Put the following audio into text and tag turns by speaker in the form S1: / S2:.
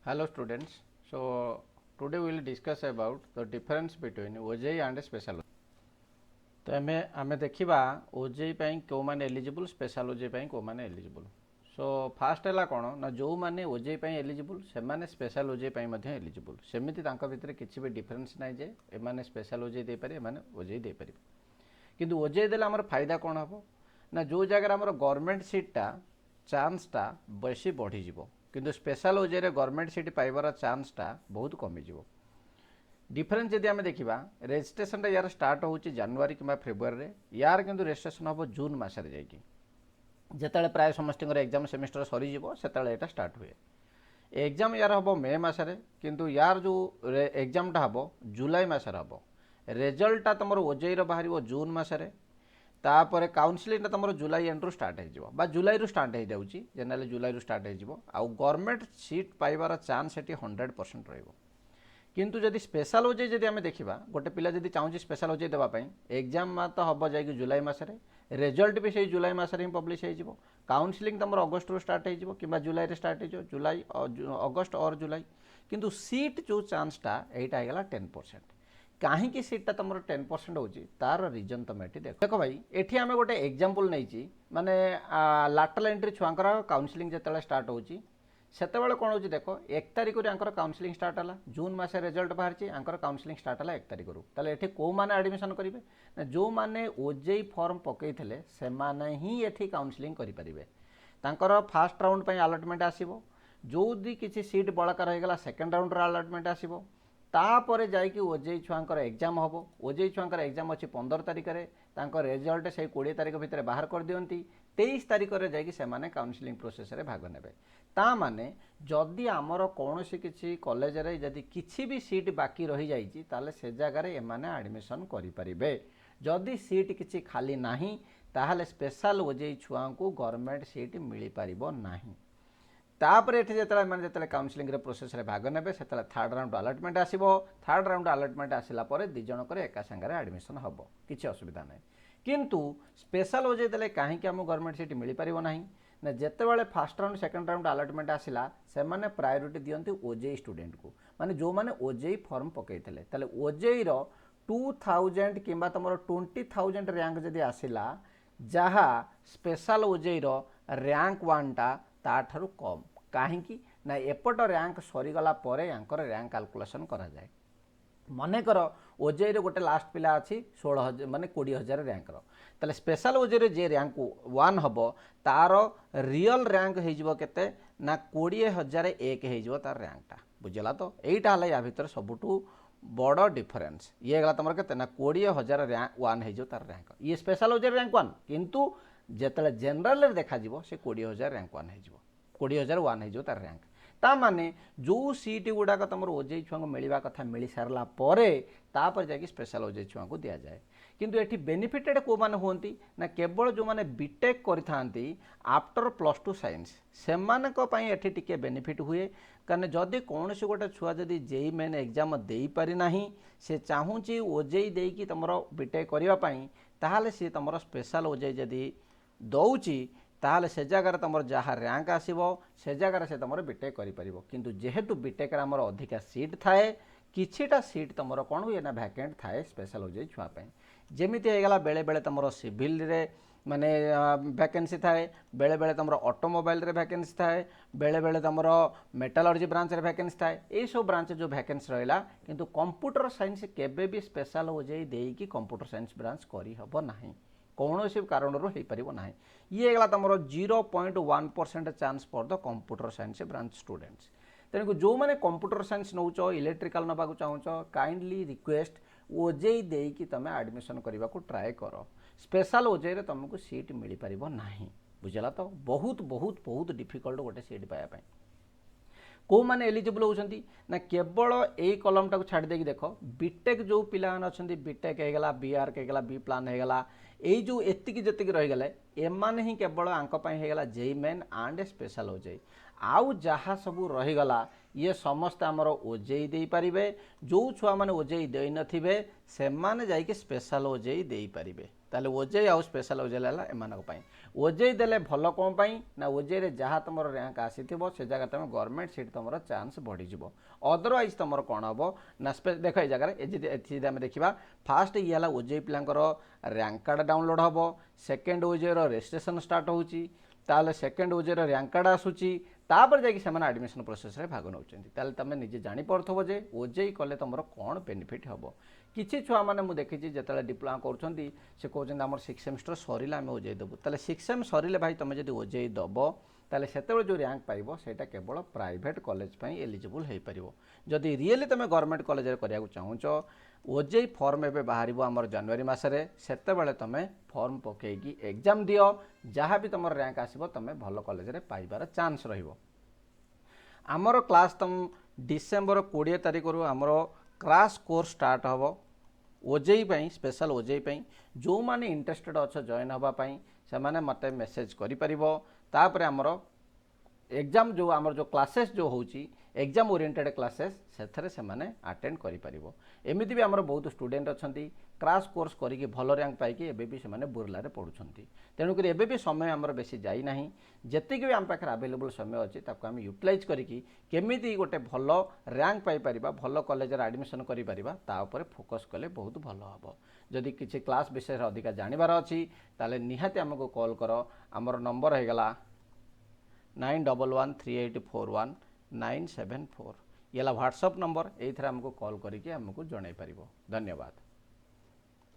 S1: Hello students. So today we will discuss about the difference between OJEE and special OJEE. तो आमे देखिबा OJEE पई को माने एलिजिबल स्पेशल OJEE पई को माने एलिजिबल. सो फास्ट है कोण ना जो माने OJEE पई एलिजिबल से माने स्पेशल OJEE पई मध्ये एलिजिबल सेमिति तांका भितरे किछि भी डिफरेंस नै जे ए माने स्पेशल OJEE दे पारे ए माने OJEE दे पारे. किंतु OJEE देला हमर फायदा कोण हबो ना जो जगह हमर गवर्नमेंट सीट टा चांस टा बेसी बढ़ी जिवो किंतु स्पेशल OJEE रे गवर्नमेंट सीट पाइबार चांस टा बहुत कमी जिवो. डिफरेंस जदि आम देखा रेजिस्ट्रेशन यार स्टार्ट हो जनवरी कि फेब्रुआरी यार किंतु रेजिस्ट्रेशन हम जून मसरे जाते प्राय समस्त एग्जाम सेमिस्टर सरीज से स्टार्ट हुए. एग्जाम यार हम मे मसरे किंतु यार जो एग्जाम टा हम जुलाई मसरे हम रिजल्ट तुम OJEE बाहर जून मसरे तापर काउनसिलिंग तुम जुलाई एंड रू स्टार्ट हो जुलाई रू स्टार्ट हो जाऊँगी जनरल जुलाई रू स्टार्ट हो गवर्नमेंट सीट पाइबार चांस ये 100% रहिबो. किंतु जदि स्पेशल OJEE जदि आम देखा गोटे पिला जदि चाहूँ स्पेशल OJEE देवाई एग्जाम तो हम जा जुलाई मसरे रिजल्ट भी से जुलाई मसरे ही पब्लिश हो काउनसिलिंग तुम अगस्ट रू स्टार्ट हो कि जुलाई स्टार्ट हो जुलाई अगस्ट और जुलाई किंतु सीट जो चांसटा यहाँ होगा 10%. कहीं सीटा तुम 10% हो तार रिजन तुम ये देख भाई ये आम गोटे एग्जांपल नहीं माने लाटरल एंट्री छुआंकर काउनसिलिंग जो स्टार्ट हो सेतेबेले कौन हो देख 1 तारिख काउनसिलिंग स्टार्ट है जून मस रिजल्ट बाहर आंकर काउनसिलिंग स्टार्ट है 1 तारिख ये कौ मैंने आडमिशन करेंगे जो मैंने OJEE फॉर्म पकई से ही ये काउनसिलिंग करेंगे तांकर फास्ट राउंड पर अलटमेंट आसो जो दी किसी सीट बड़का रहीगला सेकेंड राउंड अलटमेंट आसो तापर जाकि OJEE छुआंकर एग्जाम हम OJEE छुआंकर एग्जाम अच्छी 15 तारिख में रिजल्ट से 20 तारिख भितर बाहर कर दियंती 23 तारिख में जाकि से माने काउनसिलिंग प्रोसेस रे भाग नेबे. ता माने जदि आमर कौन किसी कॉलेज रे जदि किसी भी सीट बाकी रही जाइए ताले से जगार एमाने एडमिशन करें. जदि सीट किसी खाली नाही ताहले स्पेशल OJEE छुआ को गवर्नमेंट सीट मिल पारिबो नाही. तापर ये जो मैंने काउनसिलिंग प्रोसेस रे भाग ने से थर्ड राउंड अलटमेंट आसो थर्ड राउंड अलटमेंट आसला दी जनकर एका सांगे एडमिशन हम किसी असुविधा ना. किंतु स्पेशल OJEE देले कहीं आम गवर्नमेंट सीट मिल पार ना ना जितेबाला फास्ट राउंड सेकेंड राउंड अलटमेंट आसला से मैंने प्रायोरीटी दियंती OJEE स्टूडेंट को माने जो मैंने OJEE फॉर्म पकई OJEE 2000 कि तुम 20,000 रैंक जदि आसला जहाँ स्पेशल OJEE रैंक 1 टा ताठारु कम कहीं ना एपट रैंक सरीगला रैंक कैलकुलेशन करा जाए. मनकर OJEE गोटे लास्ट पिला अच्छी 16,000 माने 20,000 रैंक ताले स्पेशल OJEE जे रैंक 1 हम तार रियल रैंक होते ना 20,001 हो तार रैंकटा बुझला. तो यहीटा है या भितर सबुठू बड़ डिफरेन्स ये गला तुम के 20,000 रैंक 1 हो तार रैंक ये स्पेशल OJEE रैंक 1 किंतु जिते जनरल देखा से 20,000 रैंक 1 हो 20,001 हो तार रैंक. ता माने जो सीट गुड़ाक तुम OJEE छुआ को मिलवा कथा मिल सारा तापर जाकि स्पेशल OJEE छुआ को दि जाए. किंतु ये बेनिफिटेड को माने होती ना केवल जो माने बीटेक करथांती आफ्टर +2 साइंस से टिके बेनिफिट हुए कारण जदि कौन से गोटे छुआ जदि JEE मेन एग्जाम दे पारि नाही से चाहूँगी OJEE देकी तुम बीटेक करने ताहले सी तुम स्पेशल OJEE जदि दौची ताहले से जगार तुम जहाँ रैंक आसो से जगार से तुम बीटेक कर किंतु जेहेतु बीटेक आमर अधिका सीट थाए किछिटा सीट तुम कौन हुए ना वैकेंट थाए स्पेशल OJEE छुआपाई जमीती होगा बेले बेले तुम सिविल रे माने वैकेंसी थाए बेले बेले तुम ऑटोमोबाइल रे वैकेंसी थाए बेले बेले तुम मेटालर्जी ब्रांच रे वैकेंसी थाए यही सब ब्रांच जो वैकेंसी रहा किंतु कंप्यूटर साइंस केबे भी स्पेशल OJEE देकी कंप्यूटर साइंस ब्रांच करी हबो नाही कौन से कारण हो पार ना. ये गला तुम 0.1% chance for the computer science branch students. तेणुक जो मैंने कंप्यूटर साइंस नौ इलेक्ट्रिकल नवा चाहूँ काइंडली रिक्वेस्ट OJEE देकी तुम एडमिशन करने को ट्राए कर. स्पेशल OJEE रे तुमको सीट मिल पार ना बुझला. तो बहुत बहुत बहुत डिफिकल्ट गोटे सीट पाइबा को मैंने एलिजिबल होती ना केवल यही कलम टाक छाड़ देकी देख बीटेक जो पिला अच्छा बीटेक होगा BArc होगा बी प्लान होगा यही जो एतिकी जतिकी रहीगले एमाने ही केवल आंक होगा JEE main and special OJEE आउ जहाँ सबू रहीगला ये समस्त आमर ओजेई दे पारिबे जो छुआ मैंने ओजेई दे नथिबे से माने जाइके स्पेशल ओजेई दे पारिबे ताले ओजेई आउ स्पेशल ओजेई लाला एमानक पई ओजेई देले भल कोन पई ना ओजेई रे जहाँ तुमर रैंक आसीथिबो से जगह तुम गवर्नमेंट सीट तुमर चांस बढ़ी जिवो अदरवाइज तुमर कोन हबो ना देख ए जगह एजी आम देखा फास्ट ये हला ओजेई पिलांकर रैंक कार्ड डाउनलोड हबो सेकेंड ओजेई रो रजिस्ट्रेशन स्टार्ट होउची ताले सेकेंड ओजेई रो रैंक कार्ड आसुची तापर जाकि सेमाने एडमिशन प्रोसेस रे भाग नउचंती ताले तमे निजे जानि पड़थबो जे ओजेई कले तुमर कोन बेनिफिट हबो किछि छुआ माने मु देखिछि जेतले डिप्लोमा करछंती से कहउछंती हमर 6 सेमेस्टर सरिला हम ओजेई देबो ताले 6 सेम सरिले भाई तमे जदि ओजेई दबो ताले सेतेबेले जो रैंक पाइबो सेटा केवल प्राइवेट कॉलेज पई एलिजिबल हेई परिबो जदि रियली तमे गवर्नमेंट कॉलेज रे करिया चाहूचो ओजेई फॉर्म एबे बाहरिबो हमर जनवरी मासरे सेतेबेले तमे फॉर्म पकेगी एग्जाम दियो जहाँ भी तुम रैंक आसीबो तमे भल कॉलेज रे पाइबार चांस रहिबो आमर क्लास तुम डिसेंबर 20 तारिख रु आमर क्रैश कोर्स स्टार्ट हबो ओजेई पई स्पेशल ओजेई पई जो माने इंटरेस्टेड अच्छा जॉइन हबा पई से माने मते मेसेज करि परिबो तापर आमर एग्जाम जो आमर जो क्लासेस जो होची एग्जाम ओरिएंटेड क्लासेस सेथरे से माने अटेंड करि परिबो एमिति भी आमर बहुत स्टूडेंट अछंती क्रैश कोर्स करिके भल रैंक पाइके एबे भी से माने बुरला रे पढुछंती तेनु करी एबे भी समय आमर बेसी जाई नाही जेतिक भी आम पाखर अवेलेबल समय अछि ताको हम यूटिलाइज करिकी केमिति गोटे भल रैंक पाई परिबा भल कॉलेज रे एडमिशन करि परिबा ता ऊपर फोकस कले बहुत भल हबो जदि किछि क्लास विषय रे अधिका जानिबार अछि ताले निहाती हमको कॉल करो हमर नंबर हे गला 9113841974 ये व्हाट्सएप नंबर एथरे हमको कॉल करके हमको जणाई परिबो धन्यवाद।